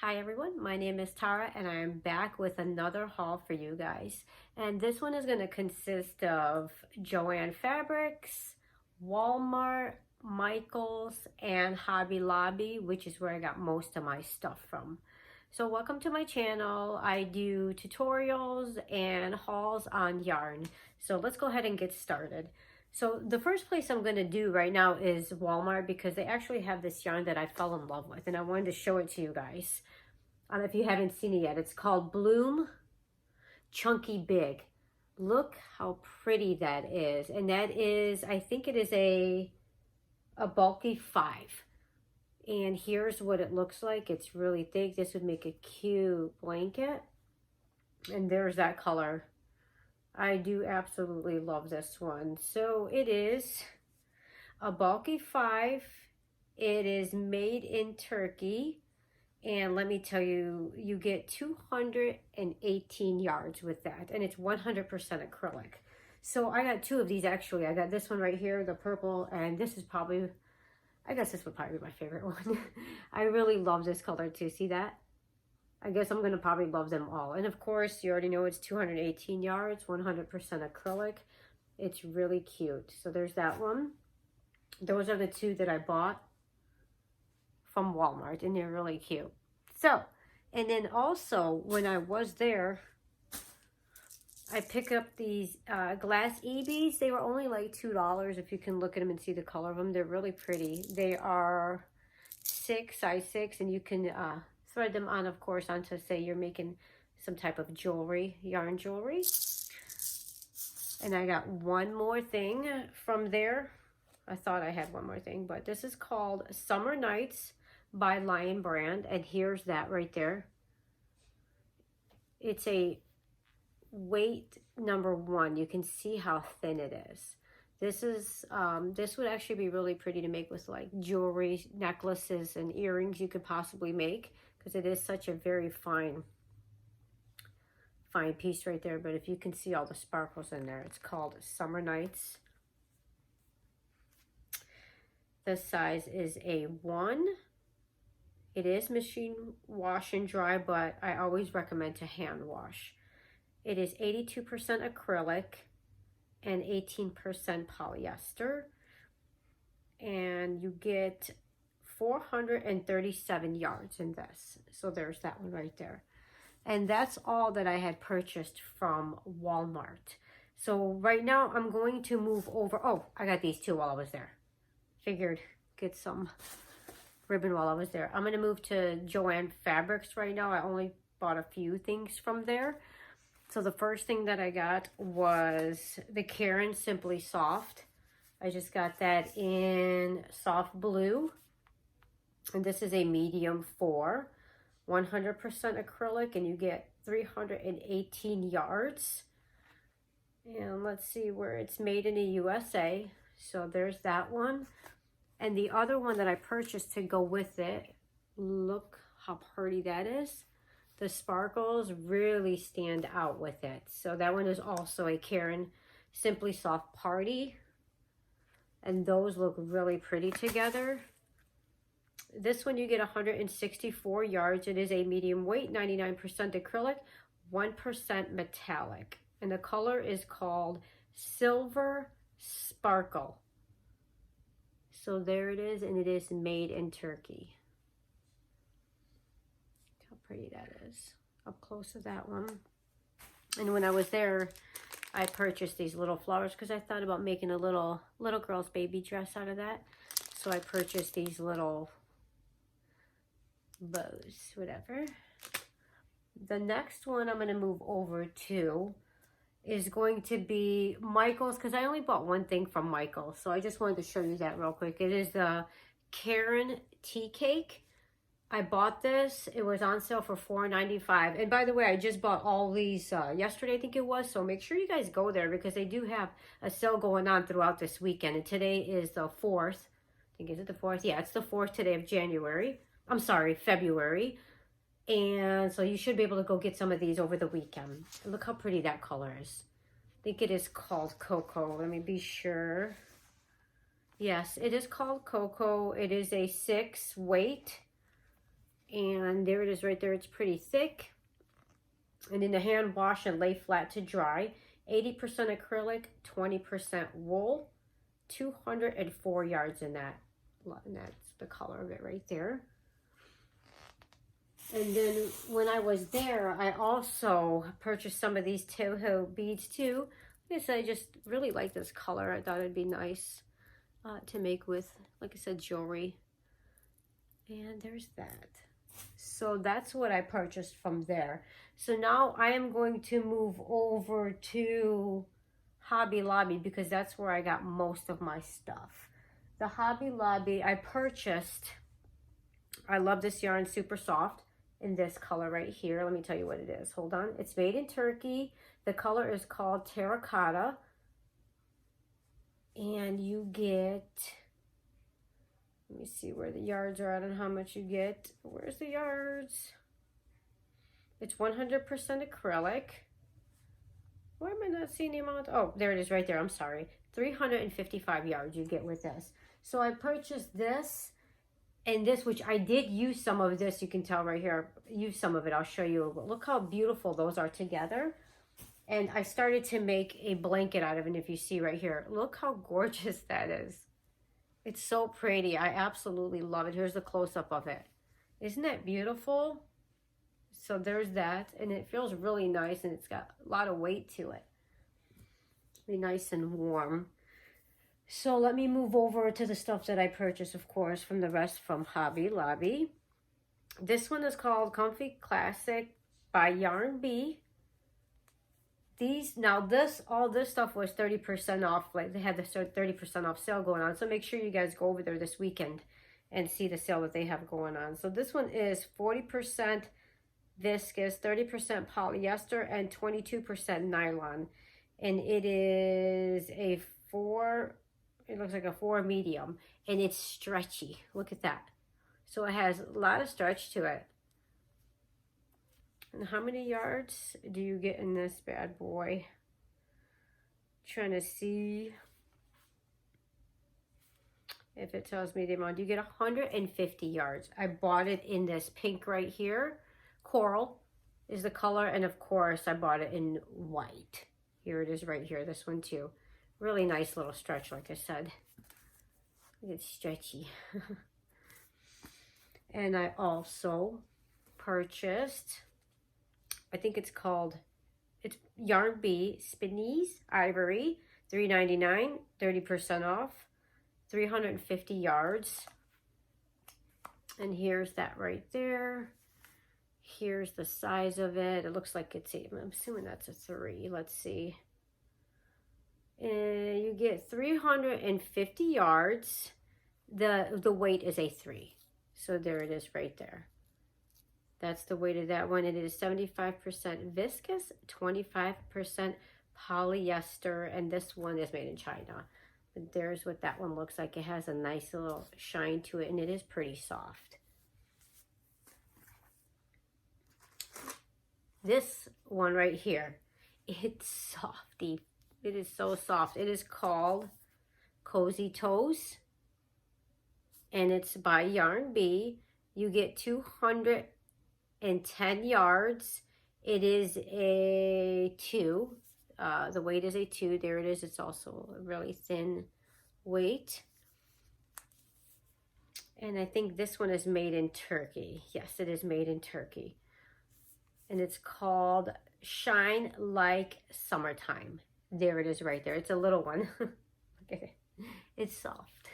Hi everyone, my name is Tara and I am back with another haul for you guys. And this one is going to consist of Joanne Fabrics, Walmart, Michaels, and Hobby Lobby, which is where I got most of my stuff from. So welcome to my channel. I do tutorials and hauls on yarn. So let's go ahead and get started. So the first place I'm going to do right now is Walmart because they actually have this yarn that I fell in love with and I wanted to show it to you guys. If you haven't seen it yet, it's called Bloom Chunky Big. Look how pretty that is. And that is, I think it is a bulky 5. And here's what it looks like. It's really thick. This would make a cute blanket. And there's that color. I do absolutely love this one. So it is a bulky 5. It is made in Turkey. And let me tell you, you get 218 yards with that. And it's 100% acrylic. So I got 2 of these actually. I got this one right here, the purple. And this is probably, I guess this would probably be my favorite one. I really love this color too. See that? I guess I'm going to probably love them all. And of course, you already know it's 218 yards, 100% acrylic. It's really cute. So there's that one. Those are the 2 that I bought from Walmart, and they're really cute. So, and then also when I was there, I picked up these glass EBs. They were only like $2 if you can look at them and see the color of them. They're really pretty. They are size 6, and you can thread them on, of course, onto, say you're making some type of jewelry, yarn jewelry. And I got one more thing from there. I thought I had one more thing, but this is called Summer Nights by Lion Brand, and here's that right there. It's a weight number 1. You can see how thin it is. This is this would actually be really pretty to make with like jewelry, necklaces, and earrings you could possibly make, because it is such a very fine piece right there. But if you can see all the sparkles in there, it's called Summer Nights. The size is a 1. It is machine wash and dry, but I always recommend to hand wash. It is 82% acrylic and 18% polyester. And you get 437 yards in this. So there's that one right there. And that's all that I had purchased from Walmart. So right now I'm going to move over. Oh, I got these 2 while I was there. Figured get some ribbon while I was there. I'm going to move to Joanne Fabrics right now. I only bought a few things from there. So the first thing that I got was the Karen Simply Soft. I just got that in soft blue. And this is a medium 4. 100% acrylic, and you get 318 yards. And let's see where it's made in the USA. So there's that one. And the other one that I purchased to go with it, look how pretty that is. The sparkles really stand out with it. So that one is also a Karen Simply Soft Party. And those look really pretty together. This one you get 164 yards. It is a medium weight, 99% acrylic, 1% metallic. And the color is called Silver Sparkle. So there it is, and it is made in Turkey. Look how pretty that is. Up close to that one. And when I was there, I purchased these little flowers because I thought about making a little girl's baby dress out of that. So I purchased these little bows, whatever. The next one I'm going to move over to is going to be Michaels, because I only bought one thing from Michaels, so I just wanted to show you that real quick. It is the Karen Tea Cake. I bought this. It was on sale for $4.95. And by the way, I just bought all these yesterday, I think it was. So make sure you guys go there because they do have a sale going on throughout this weekend. And today is the 4th. I think, is it the 4th? Yeah, it's the 4th today of January. I'm sorry, February. And so you should be able to go get some of these over the weekend. Look how pretty that color is. I think it is called Cocoa. Let me be sure. Yes, it is called Cocoa. It is a 6 weight. And there it is right there. It's pretty thick. And in the hand wash and lay flat to dry. 80% acrylic, 20% wool. 204 yards in that. And that's the color of it right there. And then when I was there, I also purchased some of these Toho beads too. Like I said, I just really like this color. I thought it'd be nice to make with, like I said, jewelry. And there's that. So that's what I purchased from there. So now I am going to move over to Hobby Lobby because that's where I got most of my stuff. The Hobby Lobby I purchased, I love this yarn, super soft, in this color right here. Let me tell you what it is. Hold on. It's made in Turkey. The color is called Terra Cotta. And you get, let me see where the yards are at and how much you get. Where's the yards? It's 100% acrylic. Why am I not seeing the amount? Oh, there it is right there. I'm sorry. 355 yards you get with this. So I purchased this and this, which I did use some of this. You can tell right here. Use some of it. I'll show you. But look how beautiful those are together. And I started to make a blanket out of it. And if you see right here, look how gorgeous that is. It's so pretty. I absolutely love it. Here's the close-up of it. Isn't that beautiful? So there's that. And it feels really nice. And it's got a lot of weight to it. Be nice and warm. So let me move over to the stuff that I purchased, of course, from the rest from Hobby Lobby. This one is called Comfy Classic by Yarn Bee. All this stuff was 30% off. Like they had the 30% off sale going on. So make sure you guys go over there this weekend and see the sale that they have going on. So this one is 40% viscose, 30% polyester, and 22% nylon. And it is a 4, it looks like a 4 medium. And it's stretchy. Look at that. So it has a lot of stretch to it. And how many yards do you get in this bad boy? Trying to see if it tells me the amount. You get 150 yards. I bought it in this pink right here. Coral is the color. And of course, I bought it in white. Here it is right here. This one too. Really nice little stretch, like I said. It's stretchy. And I also purchased, I think it's Yarn Bee Spinneys Ivory, $3.99, 30% off, 350 yards. And here's that right there. Here's the size of it. It looks like it's I'm assuming that's a 3. Let's see. And you get 350 yards. The weight is a 3. So there it is right there. That's the weight of that one. It is 75% viscose, 25% polyester, and this one is made in China. But there's what that one looks like. It has a nice little shine to it, and it is pretty soft. This one right here, it's softy. It is so soft. It is called Cozy Toes, and it's by Yarn Bee. You get 210 yards. It is a 2. The weight is a 2. There it is. It's also a really thin weight. And I think this one is made in Turkey. Yes, it is made in Turkey. And it's called Shine Like Summertime. There it is right there. It's a little one. Look at it. It's soft.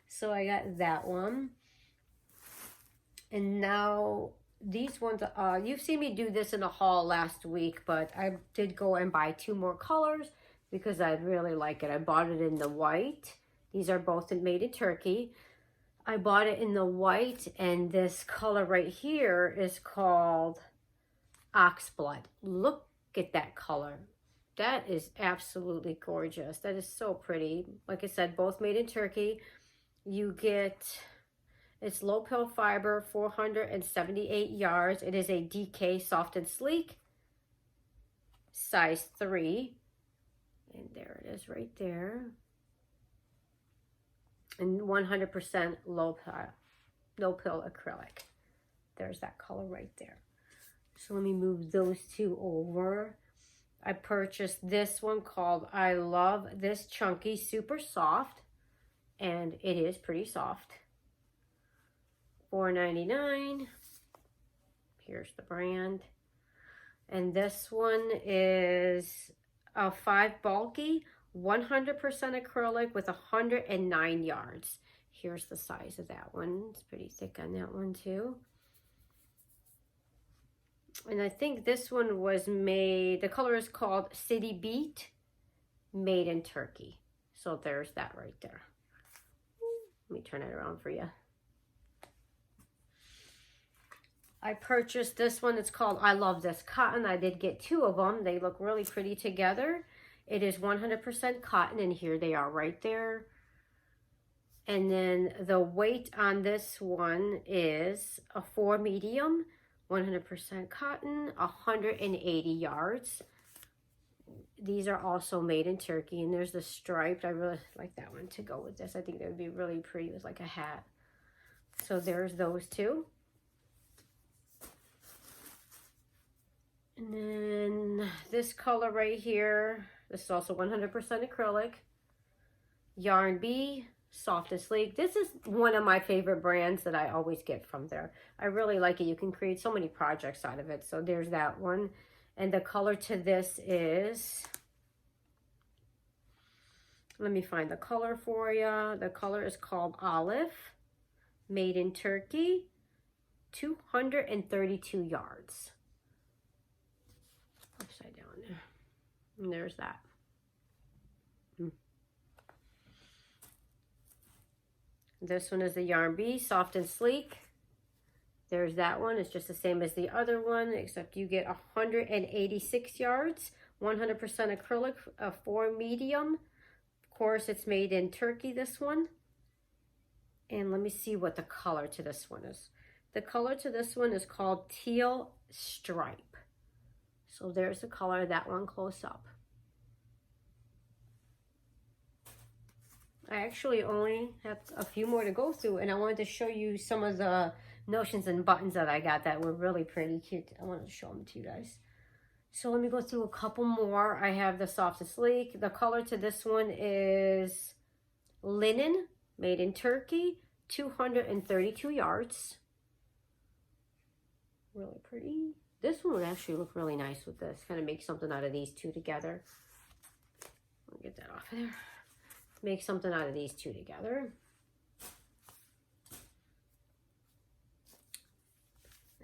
So I got that one. And now these ones, you've seen me do this in a haul last week, but I did go and buy 2 more colors because I really like it. I bought it in the white. These are both made in Turkey. I bought it in the white, and this color right here is called Oxblood. Look at that color. That is absolutely gorgeous. That is so pretty. Like I said, both made in Turkey. You get, it's low pill fiber, 478 yards. It is a DK soft and sleek, size 3. And there it is right there. And 100% low pill acrylic. there's that color right there. So let me move those two over. I purchased this one called I Love This Chunky, super soft, and it is pretty soft. $4.99. Here's the brand. And this one is a 5 bulky, 100% acrylic with 109 yards. Here's the size of that one. It's pretty thick on that one too. And I think this one was made, the color is called City Beat, made in Turkey. So there's that right there. Let me turn it around for you. I purchased this one. It's called I Love This Cotton. I did get 2 of them. They look really pretty together. It is 100% cotton, and here they are right there. And then the weight on this one is a 4 medium, 100% cotton, 180 yards. These are also made in Turkey, and there's the striped. I really like that one to go with this. I think that would be really pretty with like a hat. So there's those 2. And then this color right here, this is also 100% acrylic. Yarn B, soft and sleek. This is one of my favorite brands that I always get from there. I really like it. You can create so many projects out of it. So there's that one. And the color to this is, let me find the color for you. The color is called Olive, made in Turkey, 232 yards. Upside down there. And there's that. This one is the Yarn B, soft and sleek. There's that one. It's just the same as the other one, except you get 186 yards, 100% acrylic, a 4 medium. Of course, it's made in Turkey, this one. And let me see what the color to this one is. The color to this one is called Teal Stripe. So there's the color of that one close up. I actually only have a few more to go through, and I wanted to show you some of the notions and buttons that I got that were really pretty cute. I wanted to show them to you guys. So let me go through a couple more. I have the soft and sleek. The color to this one is linen, made in Turkey, 232 yards. Really pretty. This one would actually look really nice with this. Kind of make something out of these 2 together. Let me get that off of there. Make something out of these 2 together.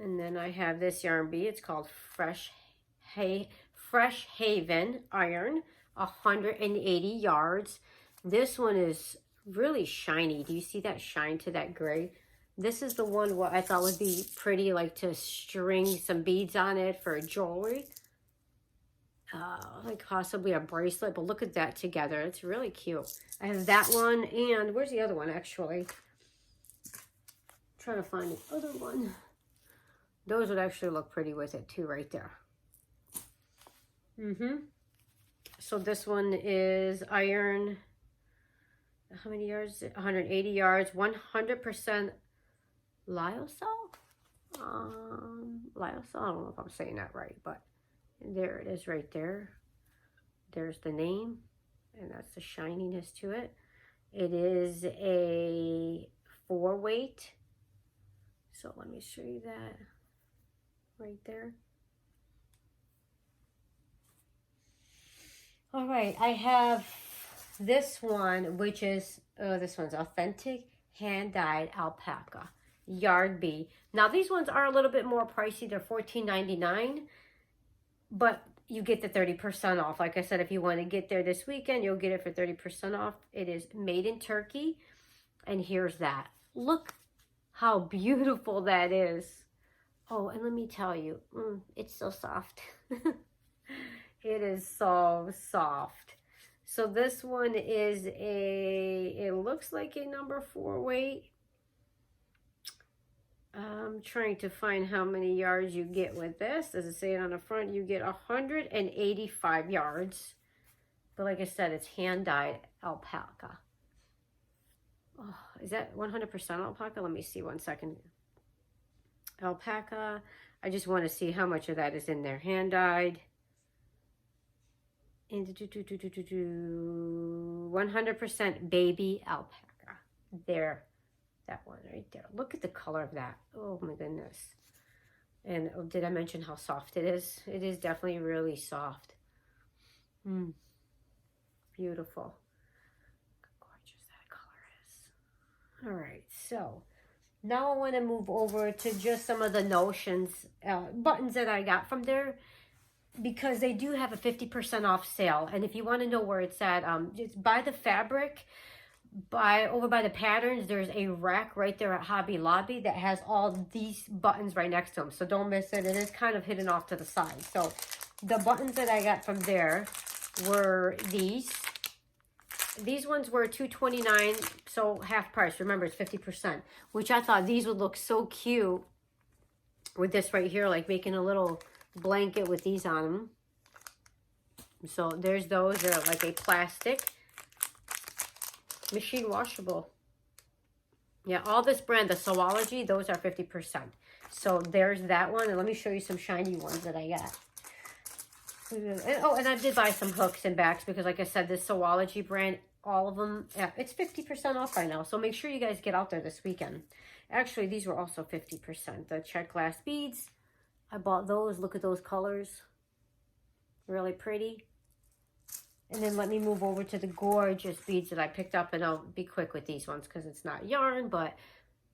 And then I have this Yarn B. It's called Fresh Haven Iron, 180 yards. This one is really shiny. Do you see that shine to that gray? This is the one what I thought would be pretty, like to string some beads on it for jewelry. Like possibly a bracelet, but look at that together. It's really cute. I have that one, and where's the other one actually? I'm trying to find the other one. Those would actually look pretty with it too, right there. So this one is iron. How many yards? 180 yards, 100% lyocell. Lyocell. I don't know if I'm saying that right, but there it is right there. There's the name, and that's the shininess to it. It is a 4 weight. So let me show you that right there. All right, I have this one, which is, this one's authentic hand-dyed alpaca, Yard B. Now, these ones are a little bit more pricey. They're $14.99, but you get the 30% off. Like I said, if you want to get there this weekend, you'll get it for 30% off. It is made in Turkey, and here's that. Look how beautiful that is. Oh, and let me tell you, it's so soft. It is so soft. So this one is it looks like a number 4 weight. I'm trying to find how many yards you get with this. Does it say it on the front? You get 185 yards. But like I said, it's hand-dyed alpaca. Oh, is that 100% alpaca? Let me see 1 second. alpaca. I just want to see how much of that is in there. Hand dyed. And 100% baby alpaca. There, that one right there. Look at the color of that. Oh my goodness. And oh, did I mention how soft it is? It is definitely really soft. Beautiful. Gorgeous that color is. All right, so now I want to move over to just some of the notions, buttons that I got from there, because they do have a 50% off sale. And if you want to know where it's at, just buy the fabric. Over by the patterns, there's a rack right there at Hobby Lobby that has all these buttons right next to them. So don't miss it. It is kind of hidden off to the side. So the buttons that I got from there were these. These ones were $2.29, so half price. Remember, it's 50%, which I thought these would look so cute with this right here, like making a little blanket with these on them. So there's those. They're like a plastic. Machine washable. Yeah, all this brand, the Sewology, those are 50%. So there's that one. And let me show you some shiny ones that I got. And I did buy some hooks and backs because, like I said, this Sewology brand, all of them, yeah, it's 50% off right now. So make sure you guys get out there this weekend. Actually, these were also 50%. The Czech glass beads, I bought those. Look at those colors. Really pretty. And then let me move over to the gorgeous beads that I picked up. And I'll be quick with these ones because it's not yarn, but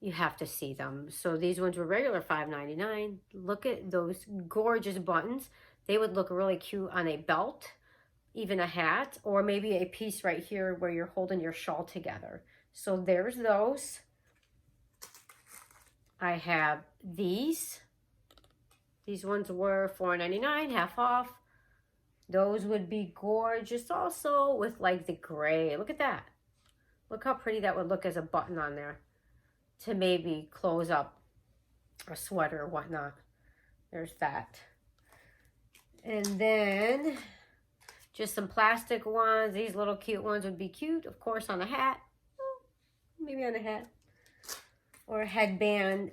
you have to see them. So these ones were regular $5.99. Look at those gorgeous buttons. They would look really cute on a belt, even a hat, or maybe a piece right here where you're holding your shawl together. So there's those. I have these. These ones were $4.99, half off. Those would be gorgeous also with like the gray. Look at that. Look how pretty that would look as a button on there to maybe close up a sweater or whatnot. There's that. And then just some plastic ones. These little cute ones would be cute, of course, on a hat. Maybe on a hat. Or a headband.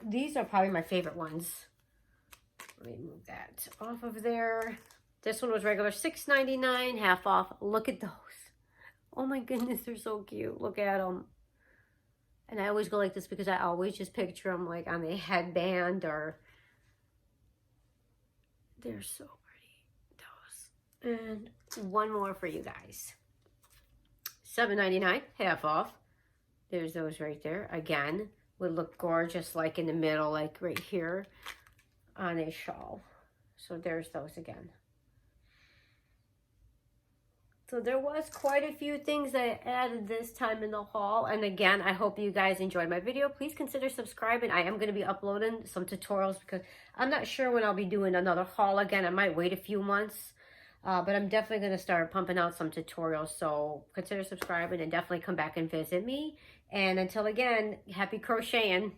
These are probably my favorite ones. Let me move that off of there. This one was regular $6.99, half off. Look at those. Oh my goodness, they're so cute. Look at them. And I always go like this because I always just picture them like on a headband or... They're so pretty. Those. And one more for you guys. $7.99, half off. There's those right there. Again, would look gorgeous like in the middle, like right here on a shawl. So there's those again. So there was quite a few things that I added this time in the haul. And again, I hope you guys enjoyed my video. Please consider subscribing. I am going to be uploading some tutorials because I'm not sure when I'll be doing another haul again. I might wait a few months. But I'm definitely going to start pumping out some tutorials. So consider subscribing and definitely come back and visit me. And until again, happy crocheting.